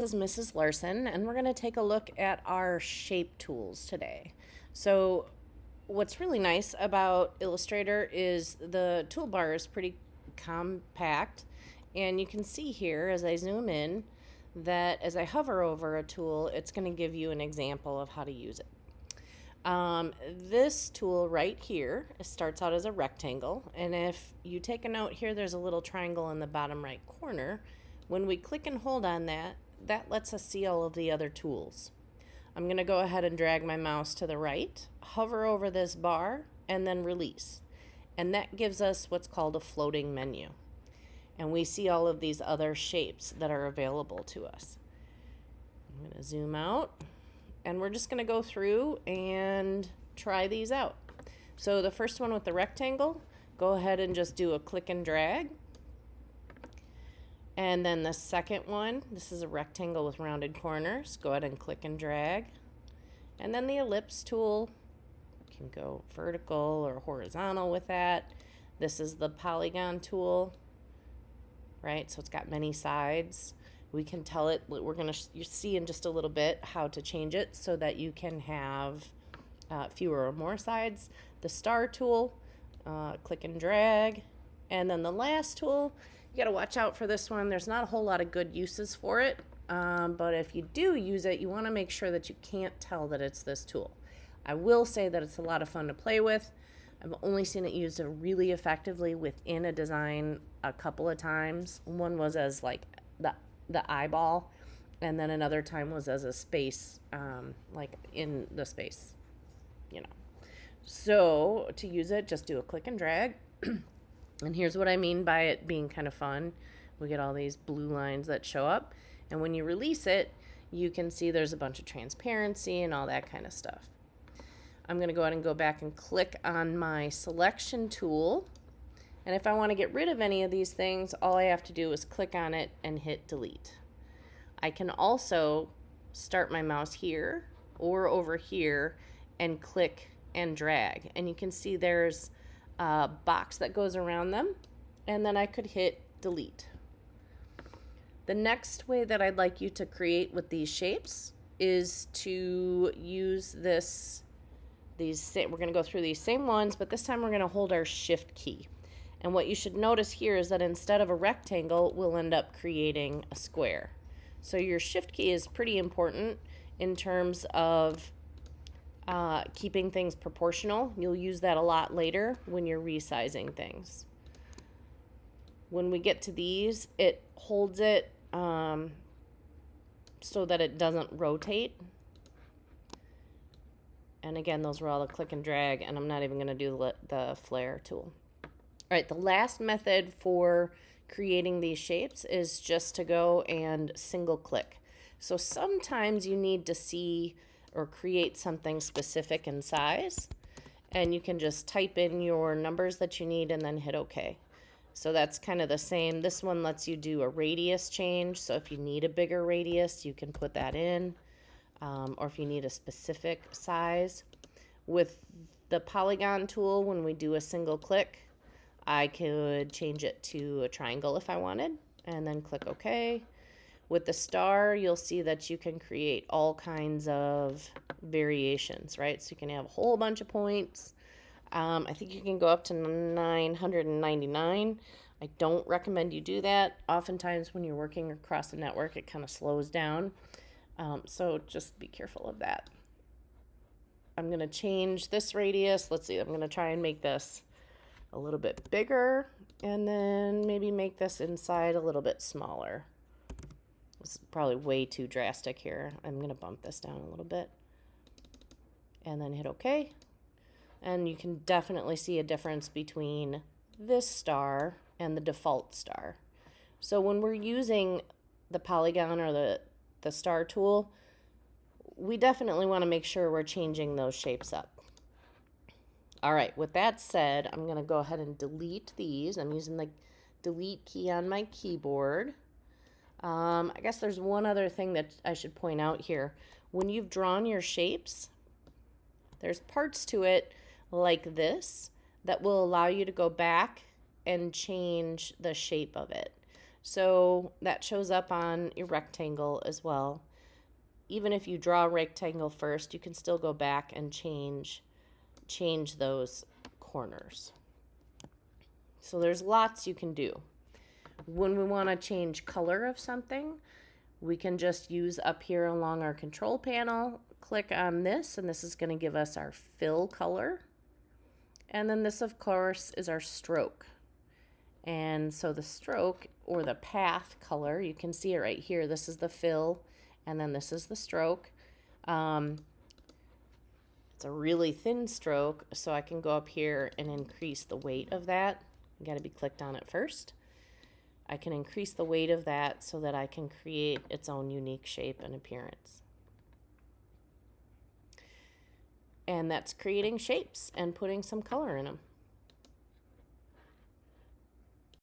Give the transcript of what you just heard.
This is Mrs. Larson, and we're going to take a look at our shape tools today. So, what's really nice about Illustrator is the toolbar is pretty compact, and you can see here as I zoom in that as I hover over a tool, it's going to give you an example of how to use it. This tool right here starts out as a rectangle, and if you take a note here, there's a little triangle in the bottom right corner. When we click and hold on that, that lets us see all of the other tools. I'm going to go ahead and drag my mouse to the right, hover over this bar, and then release. And that gives us what's called a floating menu. And we see all of these other shapes that are available to us. I'm going to zoom out, and we're just going to go through and try these out. So the first one with the rectangle, go ahead and just do a click and drag. And then the second one, this is a rectangle with rounded corners. Go ahead and click and drag. And then the ellipse tool, you can go vertical or horizontal with that. This is the polygon tool, right? So it's got many sides. We can tell it, we're going to see in just a little bit how to change it so that you can have fewer or more sides. The star tool, click and drag. And then the last tool, you got to watch out for this one. There's not a whole lot of good uses for it, but if you do use it, you want to make sure that you can't tell that it's this tool. I will say that it's a lot of fun to play with. I've only seen it used really effectively within a design a couple of times. One was as like the eyeball, and then another time was as a space, like in the space, you know. So to use it, just do a click and drag. And here's what I mean by it being kind of fun. We get all these blue lines that show up. And when you release it, you can see there's a bunch of transparency and all that kind of stuff. I'm going to go ahead and go back and click on my selection tool. And if I want to get rid of any of these things, all I have to do is click on it and hit delete. I can also start my mouse here or over here and click and drag. And you can see there's box that goes around them, and then I could hit delete. The next way that I'd like you to create with these shapes is to use we're going to go through these same ones, but this time we're going to hold our shift key. And what you should notice here is that instead of a rectangle, we'll end up creating a square. So your shift key is pretty important in terms of keeping things proportional. You'll use that a lot later when you're resizing things. When we get to these, it holds it so that it doesn't rotate. And again, those were all the click and drag, and I'm not even going to do the flare tool. All right, the last method for creating these shapes is just to go and single click. So sometimes you need to see or create something specific in size, and you can just type in your numbers that you need and then hit OK. So that's kind of the same. This one lets you do a radius change, so if you need a bigger radius, you can put that in, or if you need a specific size. With the polygon tool, when we do a single click, I could change it to a triangle if I wanted, and then click OK. With the star, you'll see that you can create all kinds of variations, right? So you can have a whole bunch of points. I think you can go up to 999. I don't recommend you do that. Oftentimes when you're working across a network, it kind of slows down. So just be careful of that. I'm going to change this radius. Let's see, I'm going to try and make this a little bit bigger, and then maybe make this inside a little bit smaller. It's probably way too drastic here. I'm going to bump this down a little bit and then hit OK. And you can definitely see a difference between this star and the default star. So when we're using the polygon or the star tool, we definitely want to make sure we're changing those shapes up. All right, with that said, I'm going to go ahead and delete these. I'm using the delete key on my keyboard. I guess there's one other thing that I should point out here. When you've drawn your shapes, there's parts to it like this that will allow you to go back and change the shape of it. So that shows up on your rectangle as well. Even if you draw a rectangle first, you can still go back and change those corners. So there's lots you can do. When we want to change color of something, we can just use up here along our control panel, click on this, and this is going to give us our fill color. And then this, of course, is our stroke. And so the stroke, or the path color, you can see it right here. This is the fill, and then this is the stroke. It's a really thin stroke, so I can go up here and increase the weight of that. You got to be clicked on it first. I can increase the weight of that so that I can create its own unique shape and appearance. And that's creating shapes and putting some color in them.